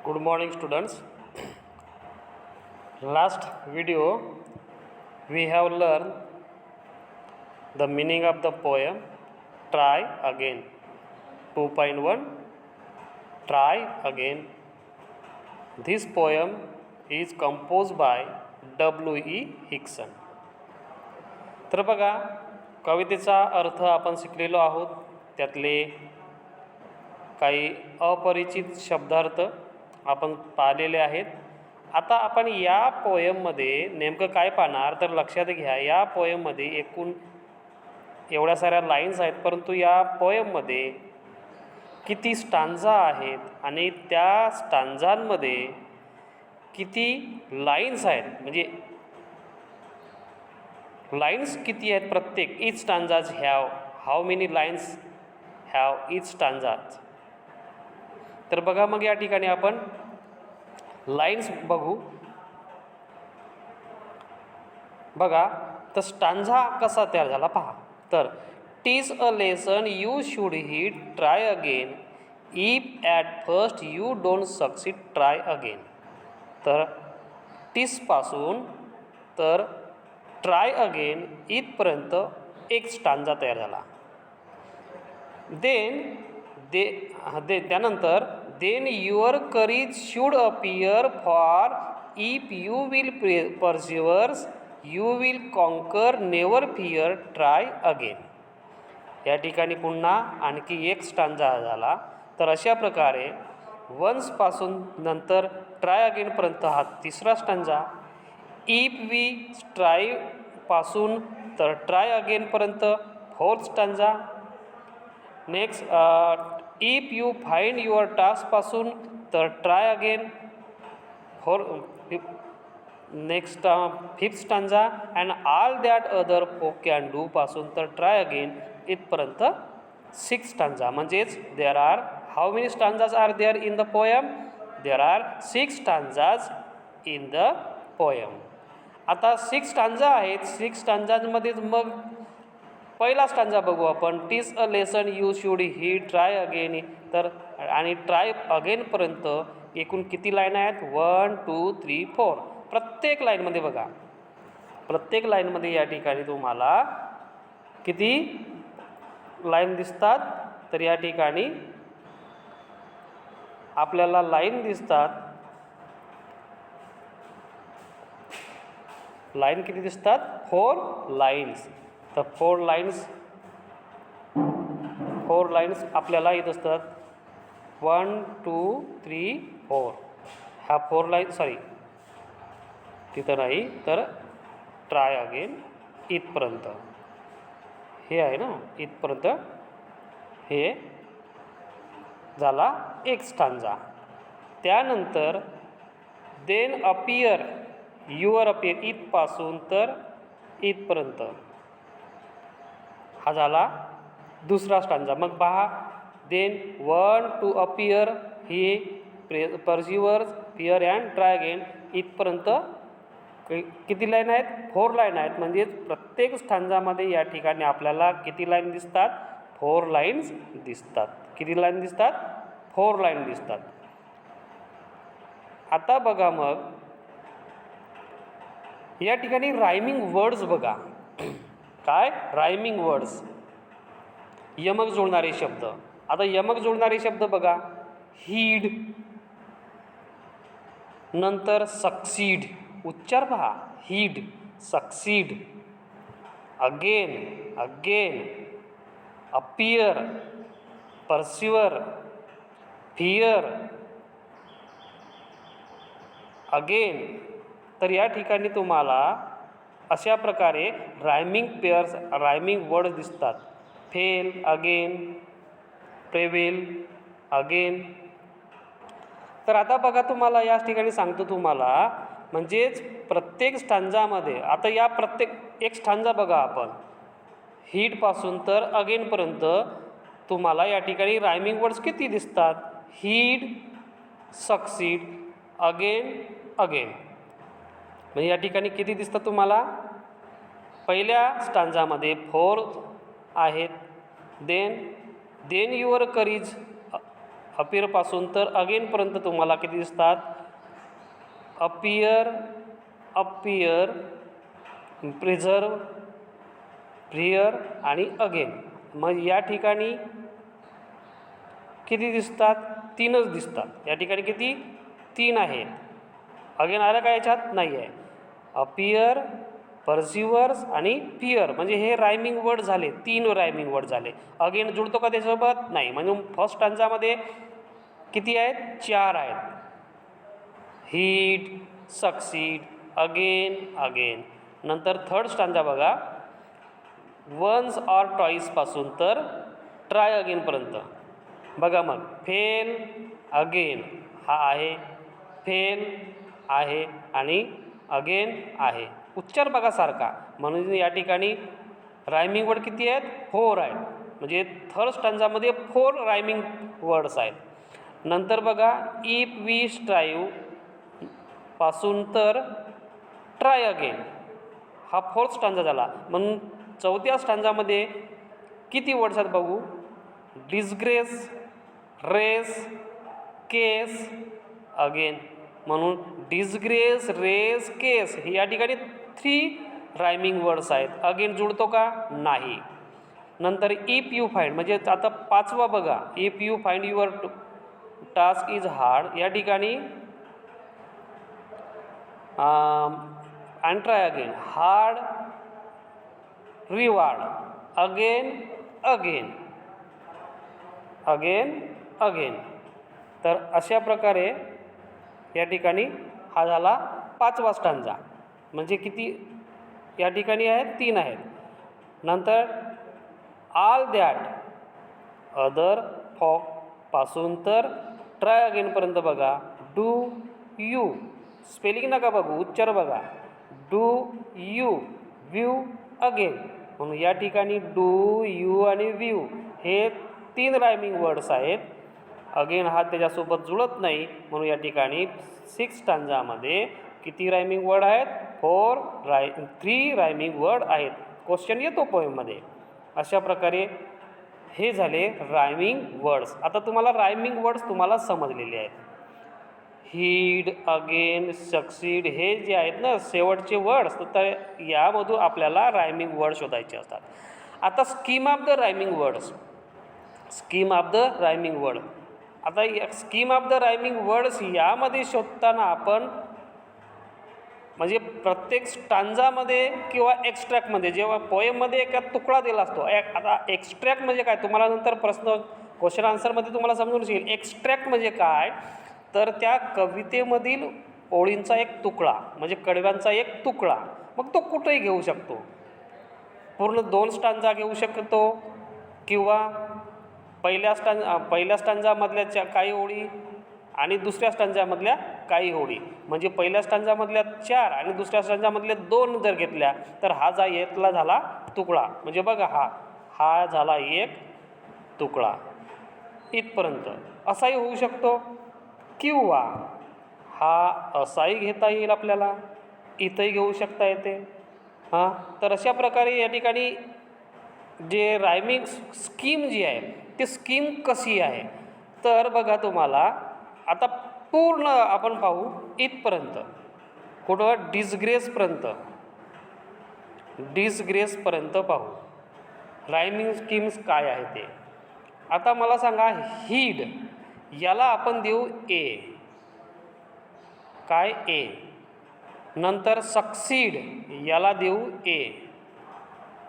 Good morning, students. Last video we have learned the meaning of the poem Try Again. 2.1 Try Again. This poem is composed by W.E. Hickson. तर बघा, कवितेचा अर्थ आपण शिकलेलो आहोत. त्यातले काही अपरिचित शब्दार्थ आपण पाहिलेले आहेत. आता आपण या पोएममध्ये नेमकं काय पाहणार तर लक्षात घ्या, या पोएममध्ये एकूण एवढ्या साऱ्या लाईन्स आहेत, परंतु या पोएममध्ये किती स्टांजा आहेत आणि त्या स्टांजांमध्ये किती लाईन्स आहेत, म्हणजे लाईन्स किती आहेत प्रत्येक. Each stanzas have how many lines have each stanzas. तर बघा, मग या ठिकाणी आपण लाईन्स बघू. बघा, तर स्टांजा कसा तयार झाला पहा. तर teaches a lesson you should ही try again if at first you don't succeed try again. तर टीजपासून तर ट्राय अगेन इथपर्यंत एक स्टांजा तयार झाला. त्यानंतर then your courage should appear for if you will persevers you will conquer never fear try again. या ठिकाणी पुन्हा आणखी एक स्टांजा झाला. तर अशा प्रकारे वन्सपासून नंतर ट्राय अगेनपर्यंत हा तिसरा स्टांजा. इफ वी स्ट्राईव्हपासून तर try अगेनपर्यंत fourth stanza. Next if you find your टास्कपासून तर try again next fifth stanza. And all that other folk can do पासून तर ट्राय अगेन इथपर्यंत सिक्स स्टांजा. म्हणजेच there R how many stanzas R there in the poem. There R six stanzas in the poem. आता six stanza आहेत. Six स्टांजांमध्येच मग पहिला stanza बघू आपण. Tease a lesson you should ही ट्राय अगेन. तर आणि ट्राय अगेनपर्यंत एकूण किती लाईन आहेत? 1 2 3 4. प्रत्येक लाईनमध्ये बघा, प्रत्येक लाईनमध्ये या ठिकाणी तुम्हाला किती लाईन दिसतात? तर या ठिकाणी आपल्याला लाईन दिसतात. लाईन किती दिसतात? 4 लाईन्स. तर 4 लाईन्स आपल्याला येत असतात. 1 2 3 4. ह्या 4 लाईन, सॉरी तिथं नाही, तर ट्राय अगेन इथपर्यंत हे आहे ना, इथपर्यंत हे झाला एक स्टांजा. त्यानंतर देन अपियर युअर अपियर इथपासून तर इथपर्यंत हा झाला दुसरा स्टांजा. मग पहा, then 1 to appear he persevers fear and try again इथपर्यंत किती लाईन आहेत? 4 लाईन आहेत. म्हणजेच प्रत्येक स्टांजामध्ये या ठिकाणी आपल्याला किती लाईन दिसतात? 4 लाईन्स दिसतात. किती लाईन दिसतात? 4 लाईन दिसतात. आता बघा, मग या ठिकाणी रायमिंग वर्ड्स बघा. काय? रायमिंग वर्ड्स, यमक जुळणारे शब्द. आता यमक जुळणारे शब्द बघा. हीड, नंतर सक्सीड. उच्चार पहा, heed, succeed. Again, again, appear, persevere, fear, again. तर या ठिकाणी तुम्हाला अशा प्रकारे रायमिंग पेअर्स, रायमिंग वर्ड दिसतात. Fail, again, prevail, again. तर आता बघा, तुम्हाला या ठिकाणी सांगतो तुम्हाला, म्हणजेच प्रत्येक स्टांजामध्ये आता या प्रत्येक एक स्टांजा बघा आपण, हीडपासून तर अगेनपर्यंत तुम्हाला या ठिकाणी रायमिंग वर्ड्स किती दिसतात? Heed, succeed, again, again. म्हणजे या ठिकाणी किती दिसतात तुम्हाला? पहिल्या स्टांजामध्ये 4 आहेत. देन युअर करेज अपियरपासून तर अगेनपर्यंत तुम्हाला किती दिसतात? अपियर, अपियर, प्रिझर्व, प्रियर आणि अगेन. मग या ठिकाणी किती दिसतात? 3च दिसतात. या ठिकाणी किती? 3 आहेत. अगेन आलं का याच्यात? नाही आहे. अपियर, परसिवर्स आणि फिअर म्हणजे हे रायमिंग वर्ड झाले. 3 रायमिंग वर्ड झाले. अगेन जुळतो का त्याच्यासोबत? नाही. म्हणून फर्स्ट स्टांजामध्ये किती आहेत? 4 आहेत. Heed, succeed, again, again. नंतर थर्ड स्टांजा बघा, वन्स ऑर ट्वाईस पासून तर ट्राय अगेनपर्यंत. बघा मग, फेल, अगेन हा आहे, फेल आहे आणि अगेन आहे. उच्चार बघा सारखा. म्हणून या ठिकाणी रायमिंग वर्ड किती आहेत? 4 आहेत. म्हणजे थर्ड स्टांजामध्ये 4 रायमिंग वर्ड्स आहेत. नंतर बघा, इफ वी स्ट्राईव्ह पासून तर ट्राय अगेन हा फोर्थ स्टांजा झाला. म्हणून चौथ्या स्टांजामध्ये किती वर्ड्स आहेत बघू? डिसग्रेस, रेस, केस, अगेन. म्हणून डिसग्रेस, रेस, केस ही या ठिकाणी 3 रायमिंग वर्ड्स आहेत. अगेन जुळतो का? नाही. नंतर इफ यू फाइंड म्हणजे आता 5वा बघा, if you find your task is hard. या ठिकाणी and try again, hard, reward, again, again, again, again. तर अशा प्रकारे या ठिकाणी हा झाला 5वा स्टांजा. म्हणजे किती या ठिकाणी आहेत? 3 आहेत. नंतर ऑल दॅट अदर फॉक पासून तर ट्राय अगेनपर्यंत बघा, डू यू स्पेलिंग नका बघू, उच्चार बघा. Do you view again. म्हणून या ठिकाणी डू, यू आणि व्यू हे 3 रायमिंग वर्ड्स आहेत. अगेन हा त्याच्यासोबत जुळत नाही. म्हणून या ठिकाणी 6 स्टांजामध्ये किती रायमिंग वर्ड आहेत? 3 रायमिंग वर्ड आहेत. क्वेश्चन येतो पोएममध्ये. अशा प्रकारे हे झाले रायमिंग वर्ड्स. आता तुम्हाला रायमिंग वर्ड्स तुम्हाला समजलेले आहेत. हीड, अगेन, सक्सीड हे जे आहेत ना शेवटचे वर्ड्स, तर यामधून आपल्याला रायमिंग वर्ड शोधायचे असतात. आता scheme of the rhyming words. Scheme of the rhyming word. आता scheme of the rhyming words यामध्ये शोधताना आपण म्हणजे प्रत्येक स्टांजामध्ये किंवा एक्स्ट्रॅक्टमध्ये जेव्हा पोएममध्ये एका तुकडा दिला असतो. आता एक्स्ट्रॅक्ट म्हणजे काय तुम्हाला नंतर प्रश्न क्वेश्चन आन्सरमध्ये तुम्हाला समजून येईल. एक्स्ट्रॅक्ट म्हणजे काय? तर त्या कवितेमधील ओळींचा एक तुकडा म्हणजे कडव्यांचा एक तुकडा. मग तो कुठेही घेऊ शकतो. पूर्ण 2 स्टांजा घेऊ शकतो किंवा पहिल्या स्टांजामधल्या काही ओळी आणि दुसऱ्या स्टांजामधल्या काही ओळी. म्हणजे पहिल्या स्टांजामधल्या 4 आणि दुसऱ्या स्टांजामधल्या 2 जर घेतल्या तर हा यातला झाला तुकडा. म्हणजे बघा हा झाला एक तुकडा इथपर्यंत. असाही होऊ शकतो किंवा हा असाही घेता येईल आपल्याला, इथंही घेऊ शकता येते. तर अशा प्रकारे या ठिकाणी जे रायमिंग स्कीम जी आहे ती स्कीम कशी आहे तर बघा तुम्हाला आता पूर्ण आपण पाहू इथपर्यंत. कुठं? डिसग्रेसपर्यंत पाहू रायमिंग स्कीम्स काय आहे ते. आता मला सांगा, हीड याला आपण देऊ ए. काय? ए. नंतर सक्सीड याला देऊ ए.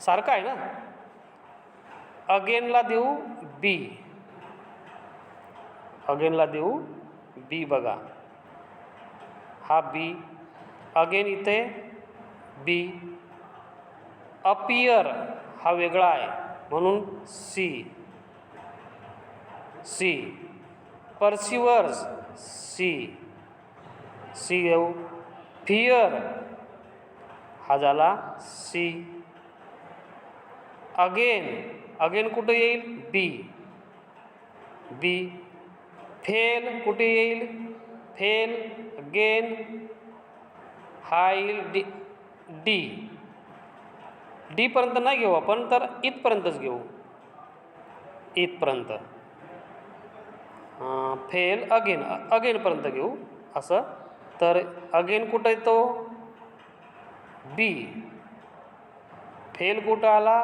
सारखं आहे ना. अगेनला देऊ बी. अगेनला देऊ बी. बघा हा बी. अगेन इथे बी. अपियर हा वेगळा आहे म्हणून सी. सी. परसिवर्स सी. सी घेऊ. फिअर हा झाला सी. अगेन कुठं येईल? बी. बी. फेल कुठे येईल? फेल. अगेन हा येईल डी. डीपर्यंत नाही घेऊ आपण, तर इथपर्यंतच घेऊ. इथपर्यंत. फेल अगेन, अगेनपर्यंत घेऊ असं. तर अगेन कुठं येतो? बी. फेल कुठं आला?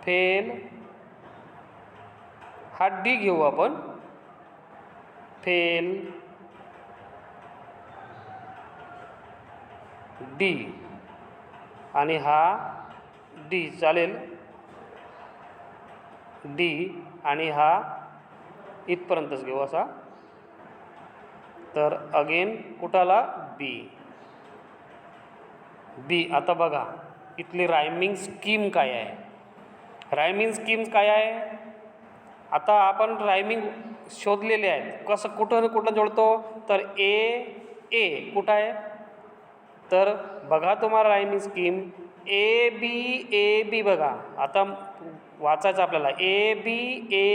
फेल हा डी घेऊ आपण. फेल डी आणि हा डी चालेल, डी आणि हा इथपर्यंतच घेऊ असा. तर अगेन कुठं आला? बी. बी. आता बघा इथली रायमिंग स्कीम काय आहे? रायमिंग स्कीम्स काय आहे? आता आपण रायमिंग शोधलेले आहेत. कसं कुठं ना कुठं जोडतो? तर ए कुठं आहे? तर बघा तुम्हाला रायमिंग स्कीम ए बी बघा. आता वाचायचं आपल्याला A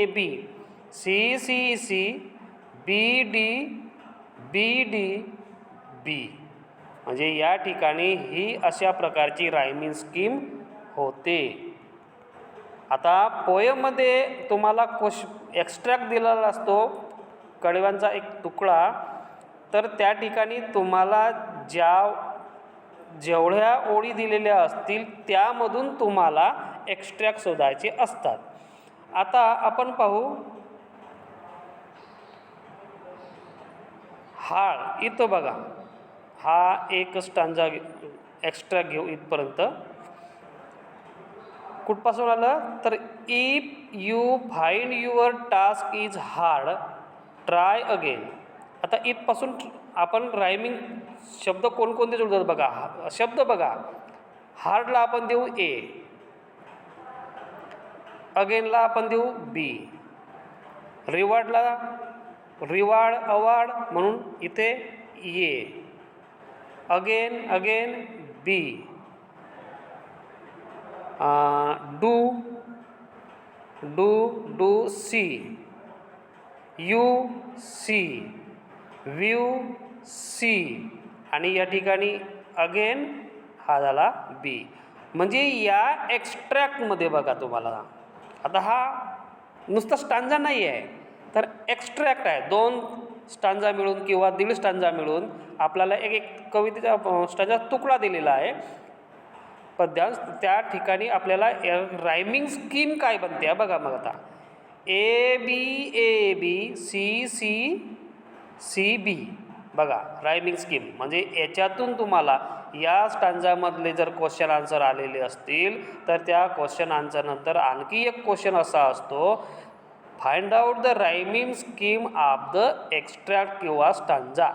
B C B D बी. म्हणजे या ठिकाणी ही अशा प्रकारची रायमिंग स्कीम होते. आता पोयममध्ये तुम्हाला एक्स्ट्रॅक्ट दिलेला असतो कडव्यांचा एक तुकडा. तर त्या ठिकाणी तुम्हाला जेवढ्या ओळी दिलेल्या असतील त्यामधून तुम्हाला एक्स्ट्रॅक्ट शोधायचे असतात. आता आपण पाहू हाळ. इथं बघा हा एक स्टांजा एक्स्ट्रॅक्ट घेऊ इथपर्यंत. कुठपासून आलं? तर if you find your task is hard try again. आता इथपासून आपण रायमिंग शब्द कोणकोणते जोडतात बघा. शब्द बघा, हार्डला आपण देऊ ए, अगेनला आपण देऊ बी, रिवार्ड अवॉर्ड म्हणून इथे A, again B, do C, you C, view C आणि या ठिकाणी अगेन हा झाला बी. म्हणजे या एक्स्ट्रॅक्टमध्ये बघा तुम्हाला आता हा नुसता स्टांजा नाही आहे तर एक्स्ट्रॅक्ट आहे. 2 स्टांजा मिळून किंवा 1.5 स्टांजा मिळून आपल्याला एक कवितेचा स्टांजा तुकडा दिलेला आहे पद्यांश. त्या ठिकाणी आपल्याला रायमिंग स्कीम काय बनते बघा. मग आता ए बी सी बी बघा रायमिंग स्कीम. म्हणजे याच्यातून तुम्हाला या स्टांजामधले जर क्वेश्चन आन्सर आलेले असतील तर त्या क्वेश्चन आन्सर नंतर आणखी एक क्वेश्चन असा असतो, find out the rhyming scheme of the extract किंवा स्टांजा.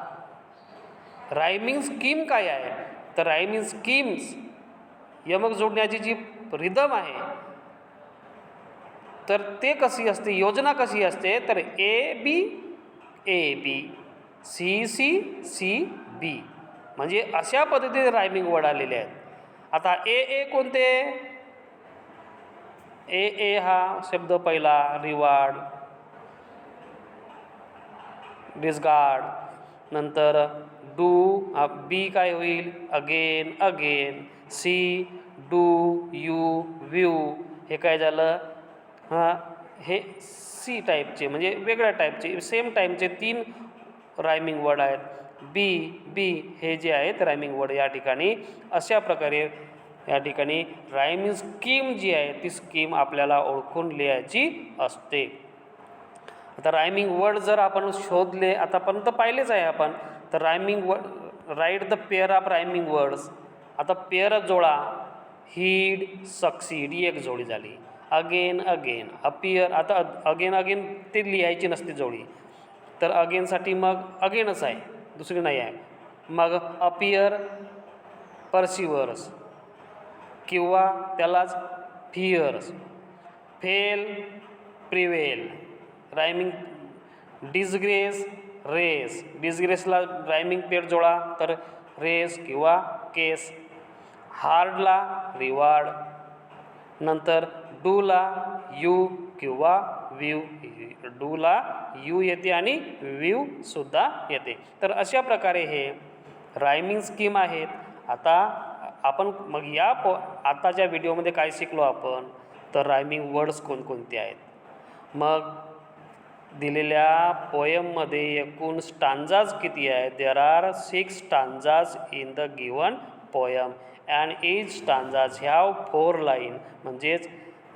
रायमिंग स्कीम काय आहे? तर रायमिंग स्कीम्स यमक जोडण्याची जी रिदम आहे तर ते कशी असते, योजना कशी असते? तर ए बी सी बी. म्हणजे अशा पद्धतीने रायमिंग वर्ड आलेले आहेत. आता ए कोणते? ए हा शब्द पहिला रिवार्ड, डिस्कार्ड. नंतर डू, बी काय होईल? Again. C, do, you, view. हे काय झालं? हे सी टाईपचे म्हणजे वेगळ्या टाईपचे सेम टाईपचे 3 रायमिंग वर्ड आहेत. बी हे जे आहेत रायमिंग वर्ड या ठिकाणी अशा प्रकारे या ठिकाणी रायमिंग स्कीम जी आहे ती स्कीम आपल्याला ओळखून लिहायची असते. आता रायमिंग वर्ड जर आपण शोधले आतापर्यंत पाहिलेच आहे आपण. तर rhyming word write the pair of rhyming words. आता पेअर जोडा. हीड, सक्सीड ही एक जोडी झाली. Again appear. आता अगेन ते लिहायची नसते जोडी तर अगेनसाठी मग अगेनच आहे, दुसरी नाही आहे. मग अपियर, परसिवर्स किंवा त्यालाच fears. Fail, prevail. Rhyming disgrace, race. डिसग्रेसला रायमिंग पेअर जोडा तर रेस किंवा केस. हार्डला रिवार्ड. नंतर डूला यू किंवा व्यू. डूला यू येते आणि व्यू सुद्धा येते. तर अशा प्रकारे हे रायमिंग स्कीम आहेत. आता आपण मग आताच्या व्हिडिओमध्ये काय शिकलो आपण? तर रायमिंग वर्ड्स कोणकोणते आहेत. मग दिलेल्या पोयममध्ये एकूण स्टांजाज किती आहेत? There are 6 stanzas in the given poem and each stanzas have 4 line. म्हणजेच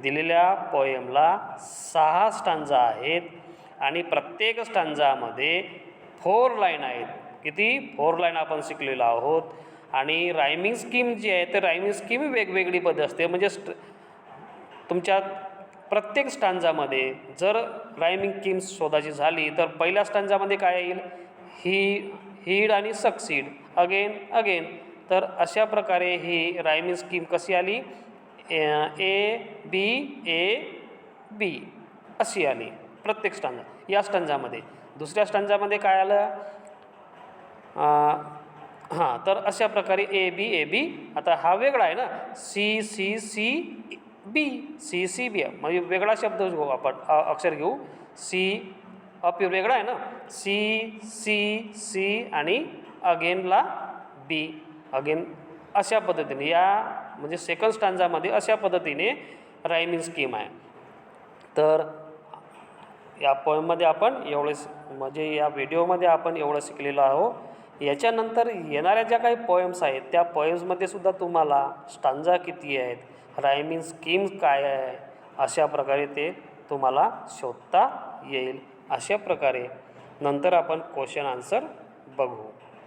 दिलेल्या पोयमला 6 स्टांजा आहेत आणि प्रत्येक स्टांजामध्ये 4 लाईन आहेत. किती? 4 लाईन आपण शिकलेलो आहोत. आणि रायमिंग स्कीम जी आहे तर रायमिंग स्कीम वेगवेगळी पद्धत असते. म्हणजे तुमच्या प्रत्येक स्टांजामध्ये जर रायमिंग स्कीम शोधायची झाली तर पहिल्या स्टांजामध्ये काय येईल? हीड आणि सक्सीड, अगेन. तर अशा प्रकारे ही रायमिंग स्कीम कशी आली? ए बी अशी आली प्रत्येक स्टांजा या स्टांजामध्ये. दुसऱ्या स्टांजामध्ये काय आलं? तर अशा प्रकारे ए बी. आता हा वेगळा आहे ना, सी बी म्हणजे वेगळा शब्द घेऊ आपण, अक्षर घेऊ. सी अप वेगळा आहे ना, सी आणि अगेनला बी अगेन. अशा पद्धतीने या म्हणजे सेकंड स्टांजामध्ये अशा पद्धतीने रायमिंग स्कीम आहे. तर या पोयममध्ये आपण म्हणजे या व्हिडिओमध्ये आपण एवढं शिकलेलो आहोत. याच्यानंतर येणाऱ्या ज्या काही पोयम्स आहेत त्या पोयम्समध्ये सुद्धा तुम्हाला स्टांजा किती आहेत, रायमिंग स्कीम काय आहे, अशा प्रकारे ते तुम्हाला शोधता येईल. अशा प्रकारे नंतर आपण क्वेश्चन आन्सर बघू.